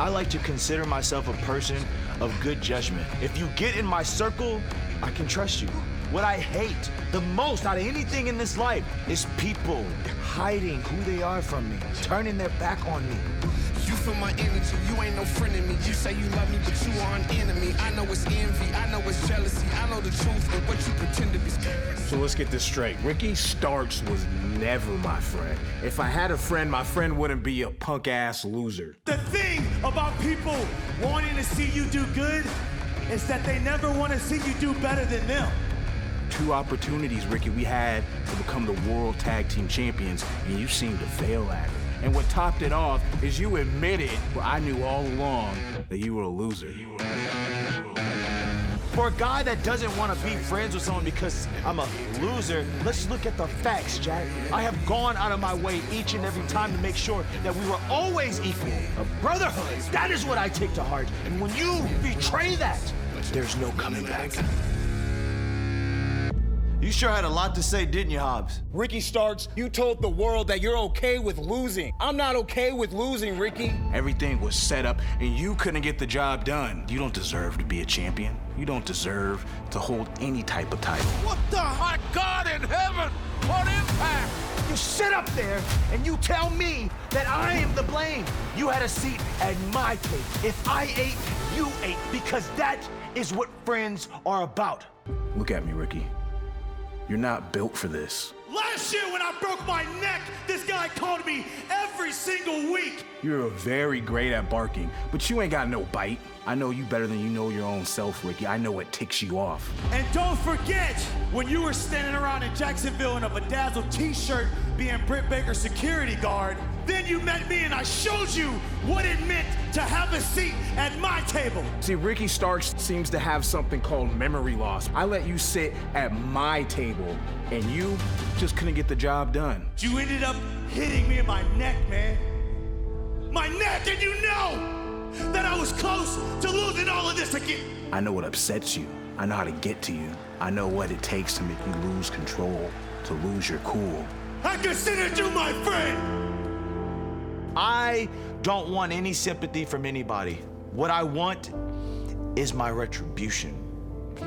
I like to consider myself a person of good judgment. If you get in my circle, I can trust you. What I hate the most out of anything in this life is people hiding who they are from me, turning their back on me. You feel my energy, you ain't no friend of me. You say you love me, but you are an enemy. I know it's envy, I know it's jealousy. I know the truth, and what you pretend to be scared. So let's get this straight. Ricky Starks was never my friend. If I had a friend, my friend wouldn't be a punk-ass loser. The thing about people wanting to see you do good is that they never want to see you do better than them. 2 opportunities, Ricky, we had to become the World Tag Team Champions, and you seemed to fail at it. And what topped it off is you admitted what I knew all along, that you were a loser. For a guy that doesn't want to be friends with someone because I'm a loser, let's look at the facts, Jack. I have gone out of my way each and every time to make sure that we were always equal. A brotherhood, that is what I take to heart. And when you betray that, there's no coming back. You sure had a lot to say, didn't you, Hobbs? Ricky Starks, you told the world that you're okay with losing. I'm not okay with losing, Ricky. Everything was set up and you couldn't get the job done. You don't deserve to be a champion. You don't deserve to hold any type of title. What the hot God in heaven? What impact? You sit up there and you tell me that I am the blame. You had a seat at my table. If I ate, you ate, because that is what friends are about. Look at me, Ricky. You're not built for this. Last year when I broke my neck, this guy called me every single week. You're very great at barking, but you ain't got no bite. I know you better than you know your own self, Ricky. I know what ticks you off. And don't forget, when you were standing around in Jacksonville in a bedazzled t-shirt being Britt Baker's security guard, then you met me and I showed you what it meant to have a seat at my table. See, Ricky Starks seems to have something called memory loss. I let you sit at my table, and you just couldn't get the job done. You ended up hitting me in my neck, man. My neck, and you know that I was close to losing all of this again. I know what upsets you. I know how to get to you. I know what it takes to make you lose control, to lose your cool. I considered you my friend. I don't want any sympathy from anybody. What I want is my retribution.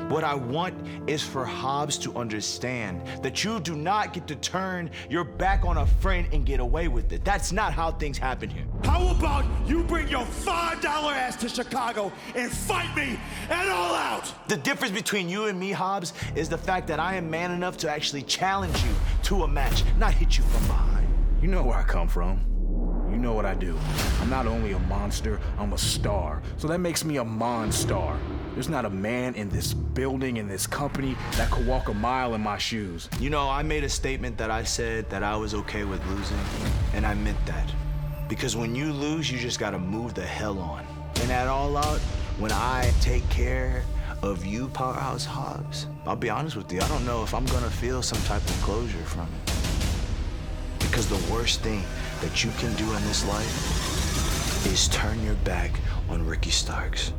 What I want is for Hobbs to understand that you do not get to turn your back on a friend and get away with it. That's not how things happen here. How about you bring your $5 ass to Chicago and fight me at All Out? The difference between you and me, Hobbs, is the fact that I am man enough to actually challenge you to a match, not hit you from behind. You know where I come from. You know what I do. I'm not only a monster, I'm a star. So that makes me a monstar. There's not a man in this building, in this company, that could walk a mile in my shoes. You know, I made a statement that I said that I was okay with losing, and I meant that. Because when you lose, you just gotta move the hell on. And at All Out, when I take care of you, Powerhouse Hobbs, I'll be honest with you, I don't know if I'm gonna feel some type of closure from it. Because the worst thing that you can do in this life is turn your back on Ricky Starks.